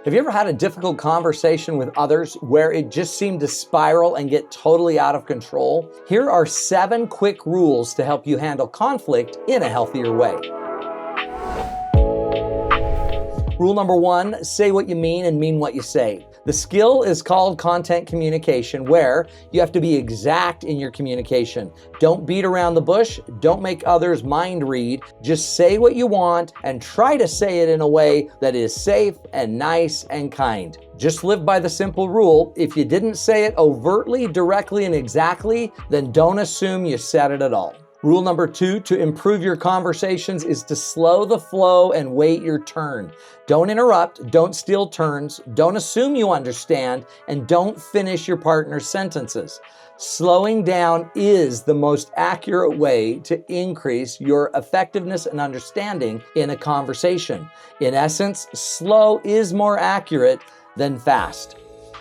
Have you ever had a difficult conversation with others where it just seemed to spiral and get totally out of control? Here are 7 quick rules to help you handle conflict in a healthier way. Rule number 1, say what you mean and mean what you say. The skill is called content communication, where you have to be exact in your communication. Don't beat around the bush. Don't make others mind read. Just say what you want and try to say it in a way that is safe and nice and kind. Just live by the simple rule: if you didn't say it overtly, directly, and exactly, then don't assume you said it at all. Rule number 2, to improve your conversations, is to slow the flow and wait your turn. Don't interrupt, don't steal turns, don't assume you understand, and don't finish your partner's sentences. Slowing down is the most accurate way to increase your effectiveness and understanding in a conversation. In essence, slow is more accurate than fast.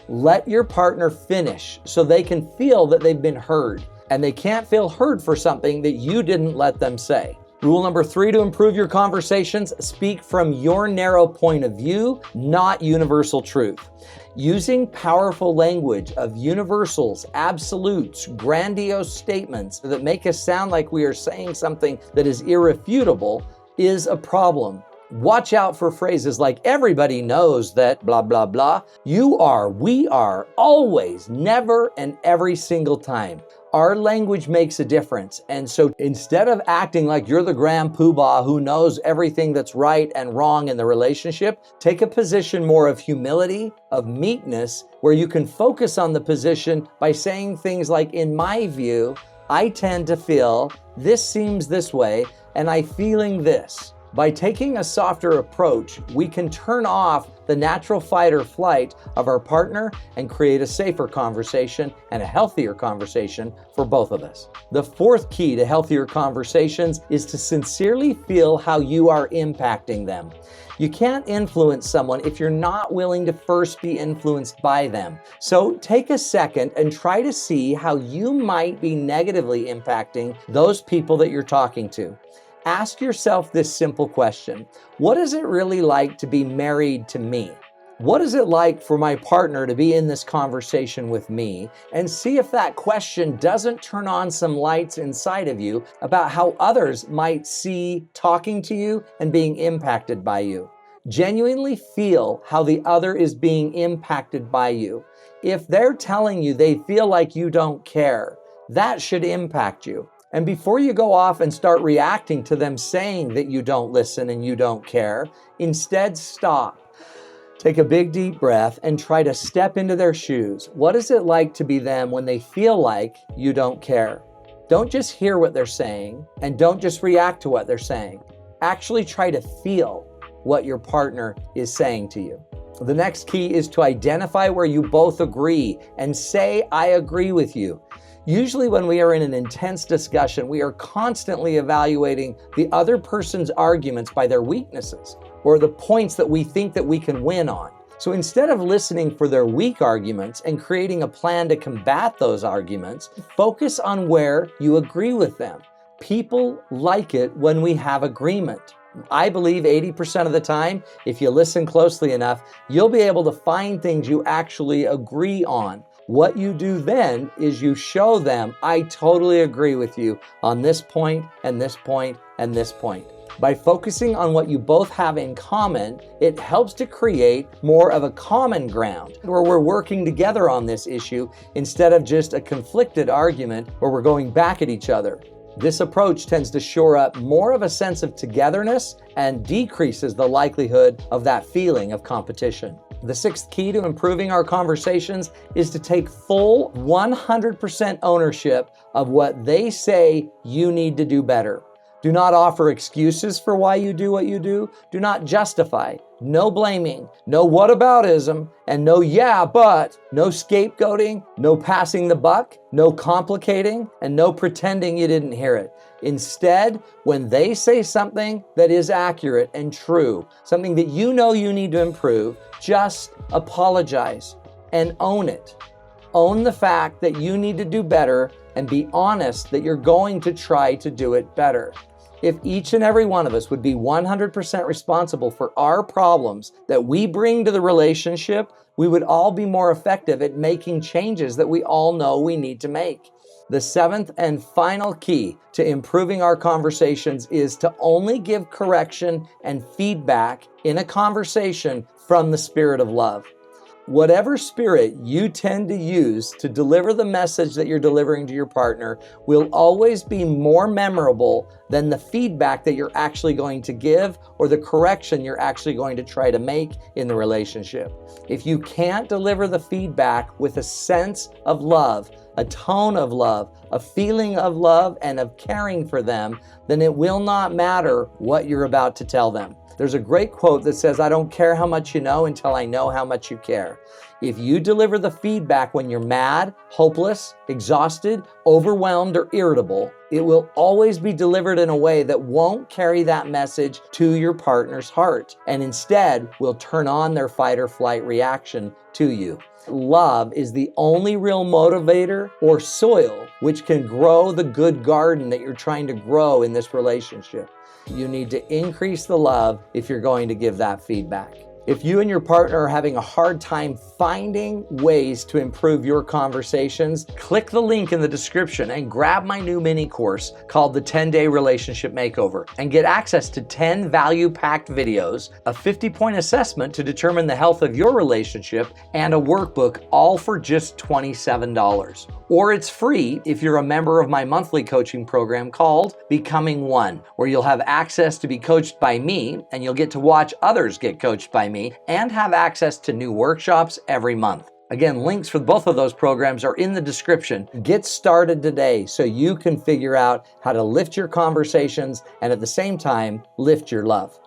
Let your partner finish so they can feel that they've been heard. And they can't feel heard for something that you didn't let them say. Rule number 3, to improve your conversations: speak from your narrow point of view, not universal truth. Using powerful language of universals, absolutes, grandiose statements that make us sound like we are saying something that is irrefutable is a problem. Watch out for phrases like "everybody knows that blah, blah, blah," "you are," "we are," always, never, and every single time. Our language makes a difference. And so instead of acting like you're the grand poobah who knows everything that's right and wrong in the relationship, take a position more of humility, of meekness, where you can focus on the position by saying things like, "in my view, I tend to feel this seems this way, and I'm feeling this." By taking a softer approach, we can turn off the natural fight or flight of our partner and create a safer conversation and a healthier conversation for both of us. The 4th key to healthier conversations is to sincerely feel how you are impacting them. You can't influence someone if you're not willing to first be influenced by them. So take a second and try to see how you might be negatively impacting those people that you're talking to. Ask yourself this simple question: what is it really like to be married to me? What is it like for my partner to be in this conversation with me? And see if that question doesn't turn on some lights inside of you about how others might see talking to you and being impacted by you. Genuinely feel how the other is being impacted by you. If they're telling you they feel like you don't care, that should impact you. And before you go off and start reacting to them saying that you don't listen and you don't care, instead stop. Take a big deep breath and try to step into their shoes. What is it like to be them when they feel like you don't care? Don't just hear what they're saying, and don't just react to what they're saying. Actually try to feel what your partner is saying to you. The next key is to identify where you both agree and say, "I agree with you." Usually when we are in an intense discussion, we are constantly evaluating the other person's arguments by their weaknesses or the points that we think that we can win on. So instead of listening for their weak arguments and creating a plan to combat those arguments, focus on where you agree with them. People like it when we have agreement. I believe 80% of the time, if you listen closely enough, you'll be able to find things you actually agree on. What you do then is you show them, "I totally agree with you on this point and this point and this point." By focusing on what you both have in common, it helps to create more of a common ground where we're working together on this issue instead of just a conflicted argument where we're going back at each other. This approach tends to shore up more of a sense of togetherness and decreases the likelihood of that feeling of competition. The 6th key to improving our conversations is to take full 100% ownership of what they say you need to do better. Do not offer excuses for why you do what you do. Do not justify. No blaming, no whataboutism, and no yeah, but, no scapegoating, no passing the buck, no complicating, and no pretending you didn't hear it. Instead, when they say something that is accurate and true, something that you know you need to improve, just apologize and own it. Own the fact that you need to do better and be honest that you're going to try to do it better. If each and every one of us would be 100% responsible for our problems that we bring to the relationship, we would all be more effective at making changes that we all know we need to make. The seventh and final key to improving our conversations is to only give correction and feedback in a conversation from the spirit of love. Whatever spirit you tend to use to deliver the message that you're delivering to your partner will always be more memorable than the feedback that you're actually going to give or the correction you're actually going to try to make in the relationship. If you can't deliver the feedback with a sense of love, a tone of love, a feeling of love and of caring for them, then it will not matter what you're about to tell them. There's a great quote that says, "I don't care how much you know until I know how much you care." If you deliver the feedback when you're mad, hopeless, exhausted, overwhelmed, or irritable, it will always be delivered in a way that won't carry that message to your partner's heart, and instead will turn on their fight or flight reaction to you. Love is the only real motivator or soil which can grow the good garden that you're trying to grow in this relationship. You need to increase the love if you're going to give that feedback. If you and your partner are having a hard time finding ways to improve your conversations, click the link in the description and grab my new mini course called the 10-Day Relationship Makeover and get access to 10 value-packed videos, a 50-point assessment to determine the health of your relationship, and a workbook, all for just $27. Or it's free if you're a member of my monthly coaching program called Becoming One, where you'll have access to be coached by me and you'll get to watch others get coached by me and have access to new workshops every month. Again, links for both of those programs are in the description. Get started today so you can figure out how to lift your conversations and at the same time, lift your love.